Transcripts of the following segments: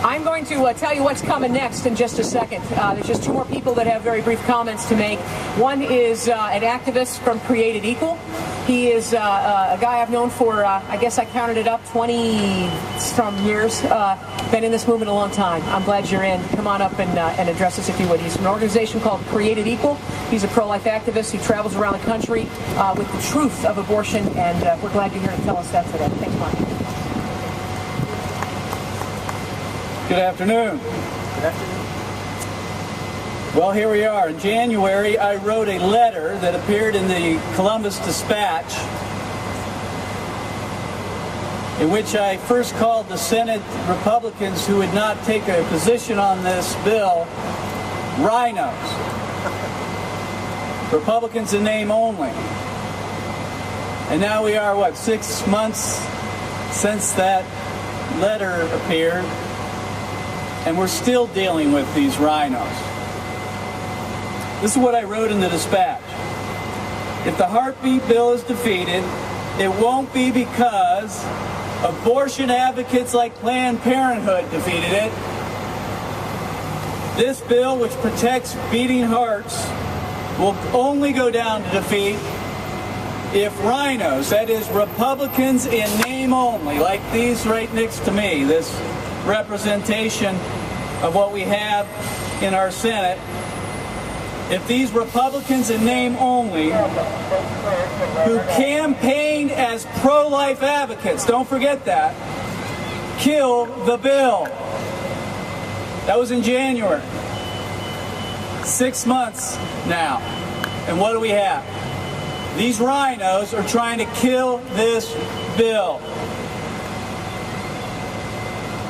I'm going to tell you what's coming next in just a second. There's just two more people that have very brief comments to make. One is an activist from Created Equal. He is a guy I've known for, I guess I counted it up, 20-some years. Been in this movement a long time. I'm glad you're in. Come on up and address us if you would. He's from an organization called Created Equal. He's a pro-life activist who travels around the country with the truth of abortion, and we're glad you're here to tell us that today. Thanks, Mark. Good afternoon. Good afternoon. Well, here we are. In January, I wrote a letter that appeared in the Columbus Dispatch in which I first called the Senate Republicans who would not take a position on this bill RINOs. Republicans in name only. And now we are, 6 months since that letter appeared, and we're still dealing with these RINOs. This is what I wrote in the Dispatch. If the heartbeat bill is defeated, it won't be because abortion advocates like Planned Parenthood defeated it. This bill, which protects beating hearts, will only go down to defeat if RINOs, that is, Republicans in name only, like these right next to me, this representation of what we have in our Senate, if these Republicans in name only, who campaigned as pro-life advocates, don't forget that, kill the bill. That was in January. 6 months now. And what do we have? These RINOs are trying to kill this bill.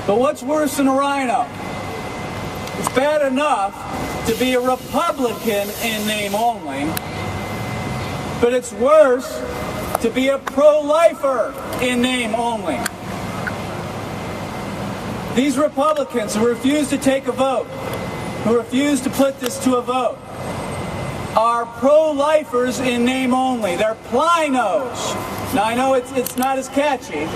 But what's worse than a RINO? It's bad enough to be a Republican in name only, but it's worse to be a pro-lifer in name only. These Republicans who refuse to take a vote, who refuse to put this to a vote, are pro-lifers in name only. They're plinos. Now I know it's not as catchy,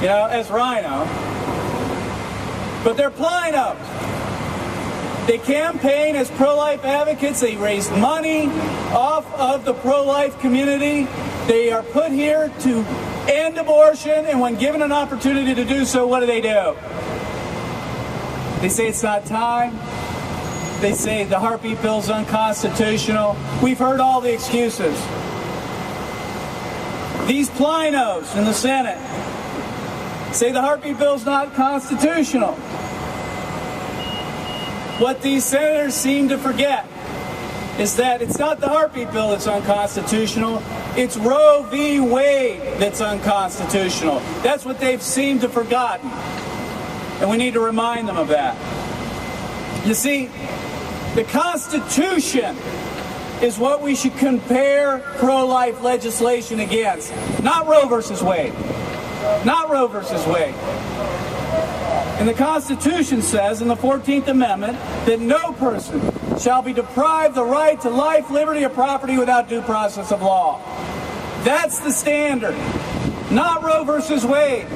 as RINO, but they're plinos. They campaign as pro-life advocates. They raise money off of the pro-life community. They are put here to end abortion, and when given an opportunity to do so, what do? They say it's not time. They say the heartbeat bill is unconstitutional. We've heard all the excuses. These plinos in the Senate say the heartbeat bill is not constitutional. What these senators seem to forget is that it's not the heartbeat bill that's unconstitutional, it's Roe v. Wade that's unconstitutional. That's what they've seemed to have forgotten. And we need to remind them of that. You see, the Constitution is what we should compare pro-life legislation against. Not Roe versus Wade. Not Roe versus Wade. And the Constitution says in the 14th Amendment that no person shall be deprived the right to life, liberty, or property without due process of law. That's the standard. Not Roe versus Wade.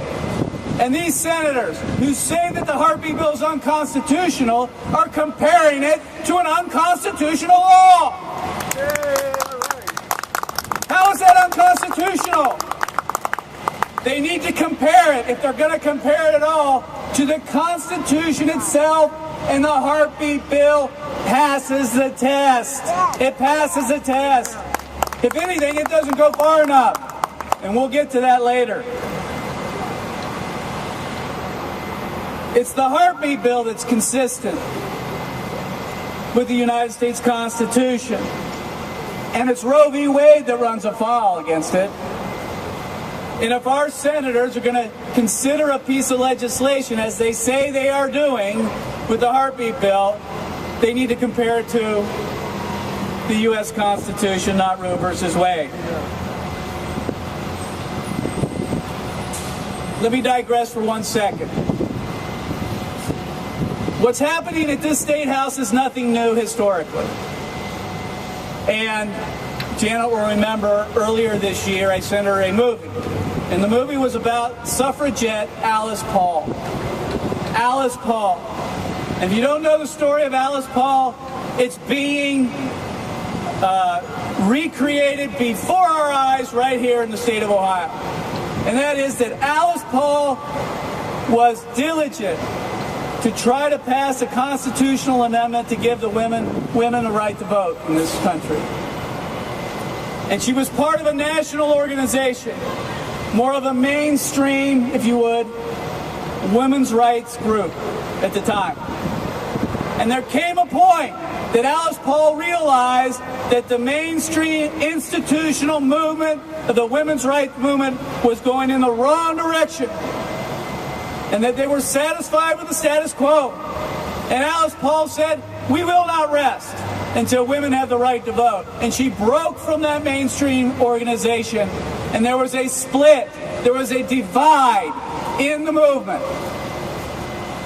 And these senators who say that the heartbeat bill is unconstitutional are comparing it to an unconstitutional law. How is that unconstitutional? They need to compare it, if they're going to compare it at all, to the Constitution itself, and the heartbeat bill passes the test. It passes the test. If anything, it doesn't go far enough. And we'll get to that later. It's the heartbeat bill that's consistent with the United States Constitution. And it's Roe v. Wade that runs afoul against it. And if our senators are going to consider a piece of legislation, as they say they are doing with the heartbeat bill, they need to compare it to the U.S. Constitution, not Roe versus Wade. Let me digress for 1 second. What's happening at this State House is nothing new historically. And Janet will remember earlier this year I sent her a movie. And the movie was about suffragette Alice Paul. Alice Paul. And if you don't know the story of Alice Paul, it's being recreated before our eyes right here in the state of Ohio. And that is that Alice Paul was diligent to try to pass a constitutional amendment to give the women the right to vote in this country. And she was part of a national organization, more of a mainstream, if you would, women's rights group at the time. And there came a point that Alice Paul realized that the mainstream institutional movement of the women's rights movement was going in the wrong direction, and that they were satisfied with the status quo. And Alice Paul said, "We will not rest until women have the right to vote." And she broke from that mainstream organization, and there was a split, there was a divide in the movement.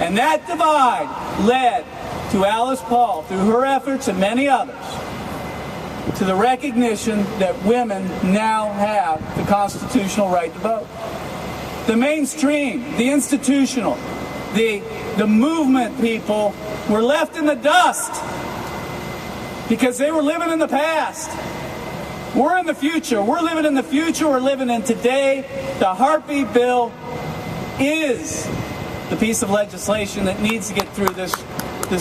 And that divide led to Alice Paul, through her efforts and many others, to the recognition that women now have the constitutional right to vote. The mainstream, the institutional, the movement people were left in the dust because they were living in the past. We're in the future. We're living in the future. We're living in today. The heartbeat bill is the piece of legislation that needs to get through this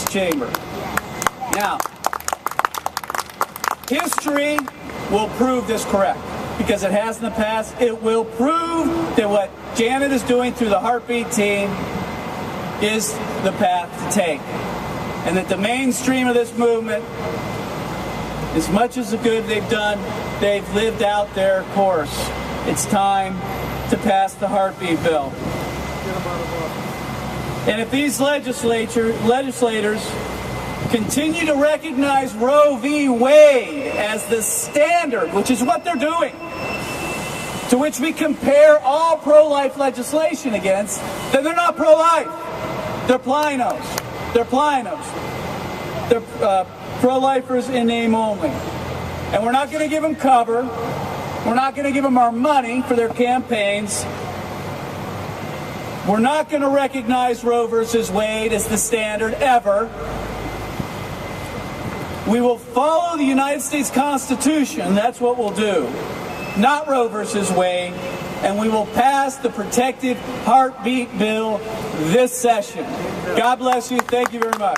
chamber. Now, history will prove this correct, because it has in the past. It will prove that what Janet is doing through the Heartbeat team is the path to take, and that the mainstream of this movement, as much as the good they've done, they've lived out their course. It's time to pass the Heartbeat bill. And if these legislators continue to recognize Roe v. Wade as the standard, which is what they're doing, to which we compare all pro-life legislation against, then they're not pro-life. They're plinos. They're plinos. They're pro-lifers in name only. And we're not going to give them cover. We're not going to give them our money for their campaigns. We're not going to recognize Roe versus Wade as the standard ever. We will follow the United States Constitution. That's what we'll do. Not Roe versus Wade. And we will pass the protected heartbeat bill this session. God bless you. Thank you very much.